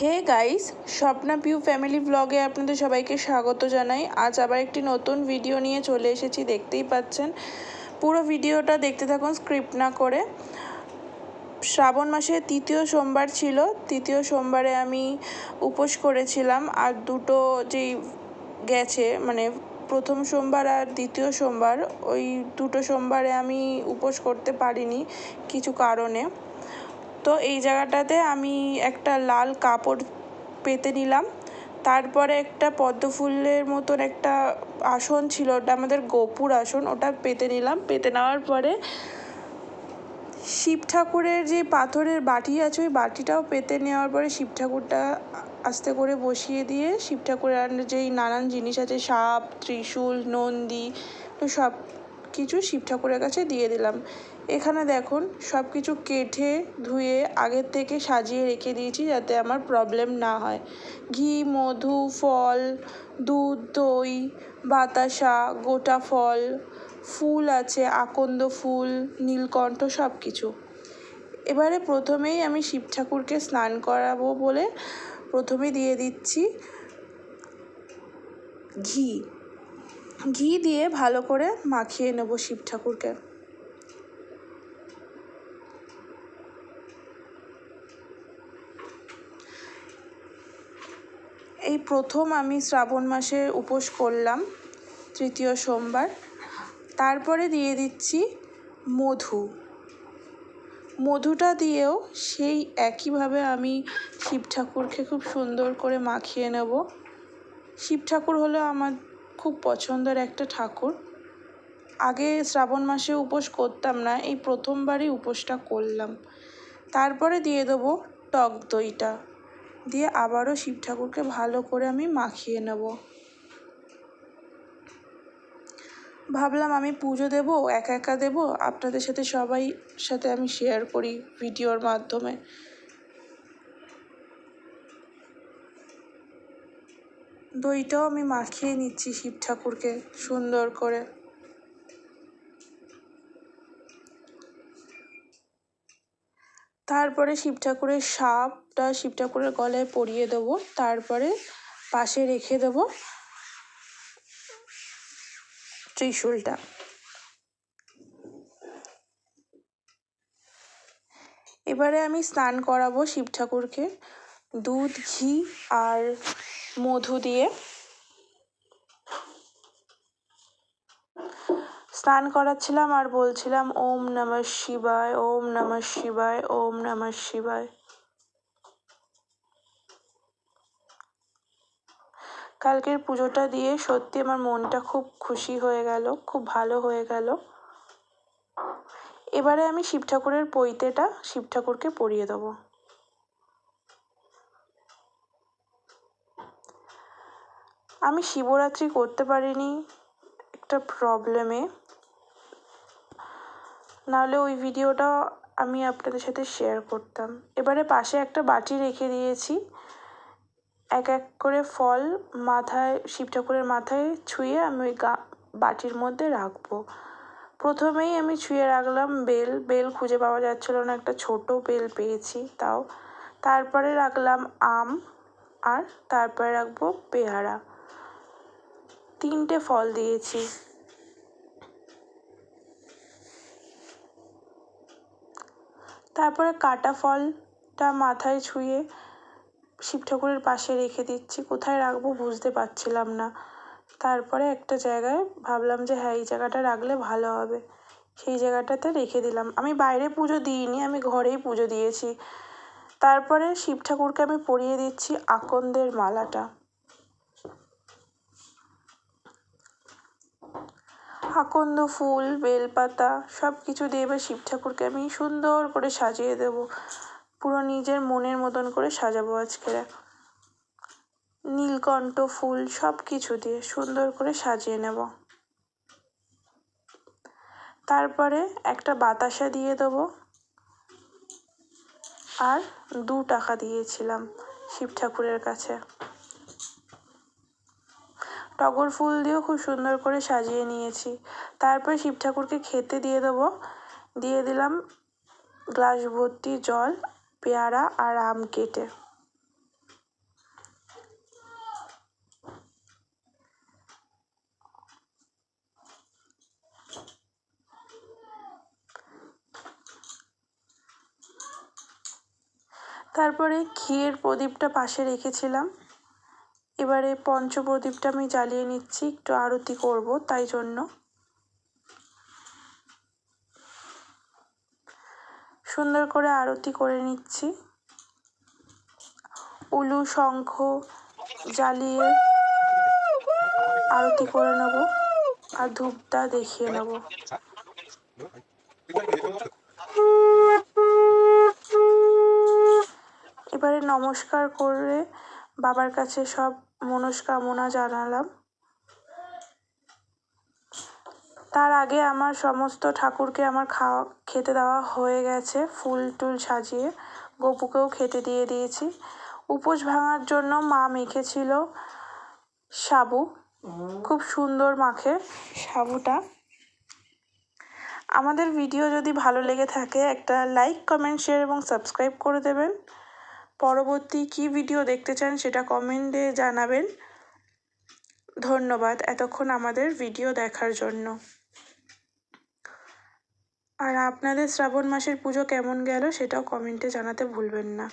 হে guys, Swapna Piu family ব্লগে আপনাদের সবাইকে স্বাগত জানাই। আজ আবার একটি নতুন ভিডিও নিয়ে চলে এসেছি, দেখতেই পাচ্ছেন। পুরো ভিডিওটা দেখতে থাকুন স্ক্রিপ্ট না করে। শ্রাবণ মাসের তৃতীয় সোমবার ছিল। তৃতীয় সোমবারে আমি উপোস করেছিলাম, আর দুটো যেই গেছে মানে প্রথম সোমবার আর দ্বিতীয় সোমবার, ওই দুটো সোমবারে আমি উপোস করতে পারিনি কিছু কারণে। তো এই জায়গাটাতে আমি একটা লাল কাপড় পেতে নিলাম, তারপরে একটা পদ্ম ফুলের মতন একটা আসন ছিল, ওটা আমাদের গোপুর আসন, ওটা পেতে নিলাম। পেতে নেওয়ার পরে শিব ঠাকুরের যে পাথরের বাটি আছে ওই বাটিটাও পেতে নেওয়ার পরে শিব ঠাকুরটা আস্তে করে বসিয়ে দিয়ে শিব ঠাকুরের যেই নানান জিনিস আছে, সাপ, ত্রিশূল, নন্দী, তো সব কিছু শিব ঠাকুরের কাছে দিয়ে দিলাম। এখানে দেখুন সব কিছু কেটে ধুয়ে আগের থেকে সাজিয়ে রেখে দিয়েছি যাতে আমার প্রবলেম না হয়। ঘি, মধু, ফল, দুধ, দই, বাতাসা, গোটা ফল, ফুল আছে, আকন্দ ফুল, নীলকণ্ঠ, সব কিছু। এবারে প্রথমেই আমি শিব ঠাকুরকে স্নান করাবো বলে প্রথমে দিয়ে দিচ্ছি ঘি দিয়ে ভালো করে মাখিয়ে নেব শিব ঠাকুরকে। এই প্রথম আমি শ্রাবণ মাসে উপোস করলাম, তৃতীয় সোমবার। তারপরে দিয়ে দিচ্ছি মধুটা দিয়েও সেই একইভাবে আমি শিব ঠাকুরকে খুব সুন্দর করে মাখিয়ে নেব। শিব ঠাকুর হলো আমার খুব পছন্দের একটা ঠাকুর। আগে শ্রাবণ মাসে উপোস করতাম না, এই প্রথমবারই উপোসটা করলাম। তারপরে দিয়ে দেবো টক দইটা, দিয়ে আবারও শিব ঠাকুরকে ভালো করে আমি মাখিয়ে নেব। ভাবলাম আমি পুজো দেবো, একা একা দেবো, আপনাদের সাথে সবাই সাথে আমি শেয়ার করি ভিডিওর মাধ্যমে। দইটাও আমি মাখিয়ে নিচ্ছি শিব ঠাকুরকে সুন্দর করে। তারপরে শিব ঠাকুরের সাপটা শিব ঠাকুরের গলায় পরিয়ে দেবো, তারপরে পাশে রেখে দেবো ত্রিশূলটা। এবারে আমি স্নান করাবো শিব ঠাকুরকে দুধ, ঘি আর মধু দিয়ে। স্নান করাচ্ছিলাম আর বলছিলাম ওম নমঃ শিবায়, ওম নমঃ শিবায়, ওম নমঃ শিবায়। কালকের পুজোটা দিয়ে সত্যি আমার মনটা খুব খুশি হয়ে গেল, খুব ভালো হয়ে গেল। এবারে আমি শিব ঠাকুরের পৈতেটা শিব ঠাকুরকে পরিয়ে দেবো। আমি শিবরাত্রি করতে পারিনি একটা প্রবলেমে, নাহলে ওই ভিডিওটা আমি আপনাদের সাথে শেয়ার করতাম। এবারে পাশে একটা বাটি রেখে দিয়েছি, এক এক করে ফল মাথায় শিব ঠাকুরের মাথায় ছুঁয়ে আমি ওই বাটির মধ্যে রাখবো। প্রথমেই আমি ছুঁয়ে রাখলাম বেল খুঁজে পাওয়া যাচ্ছিল না, একটা ছোট বেল পেয়েছি তাও। তারপরে রাখলাম আম, আর তারপরে রাখবো পেয়ারা, 3টে ফল দিয়েছি। তারপরে কাটা ফলটা মাথায় ছুঁয়ে শিব ঠাকুরের পাশে রেখে দিচ্ছি। কোথায় রাখবো বুঝতে পারছিলাম না, তারপরে একটা জায়গায় ভাবলাম যে হ্যাঁ এই জায়গাটা রাখলে ভালো হবে, সেই জায়গাটাতে রেখে দিলাম। আমি বাইরে পুজো দিইনি, আমি ঘরেই পুজো দিয়েছি। তারপরে শিব ঠাকুরকে আমি পরিয়ে দিচ্ছি আকন্দের মালাটা। আকন্দ ফুল, বেলপাতা সব কিছু দিয়ে এবার শিব ঠাকুরকে আমি সুন্দর করে সাজিয়ে দেব, পুরো নিজের মনের মতন করে সাজাবো আজকে। নীলকণ্ঠ ফুল সব কিছু দিয়ে সুন্দর করে সাজিয়ে নেব। তারপরে একটা বাতাসা দিয়ে দেবো, আর 2 টাকা দিয়েছিলাম শিব ঠাকুরের কাছে। টগর ফুল দিয়েও খুব সুন্দর করে সাজিয়ে নিয়েছি। তারপরে শিব ঠাকুরকে খেতে দিয়ে দেবো। দিয়ে দিলাম গ্লাস ভর্তি জল, পেয়ারা আর আম কেটে। তারপরে ঘিয়ের প্রদীপটা পাশে রেখেছিলাম। এবারে পঞ্চপ্রদীপটা আমি জ্বালিয়ে নিচ্ছি, একটু আরতি করব তাই জন্য। সুন্দর করে আরতি করে নিচ্ছি। উলু শঙ্খ জ্বালিয়ে আরতি করে নেব আর ধূপটা দেখিয়ে নেব। এবারে নমস্কার করে বাবার কাছে সব মনস্কামনা জানালাম। তার আগে আমার সমস্ত ঠাকুরকে আমার খেতে দেওয়া হয়ে গেছে, ফুল টুল সাজিয়ে গপুকেও খেতে দিয়ে দিয়েছি। উপোস ভাঙার জন্য মা মেখেছিল সাবু, খুব সুন্দর মাখে সাবুটা। আমাদের ভিডিও যদি ভালো লেগে থাকে একটা লাইক, কমেন্ট, শেয়ার এবং সাবস্ক্রাইব করে দেবেন। পরবর্তী কী ভিডিও দেখতে চান সেটা কমেন্টে জানাবেন। ধন্যবাদ এতক্ষণ আমাদের ভিডিও দেখার জন্য। আর আপনাদের শ্রাবণ মাসের পুজো কেমন গেল সেটাও কমেন্টে জানাতে ভুলবেন না।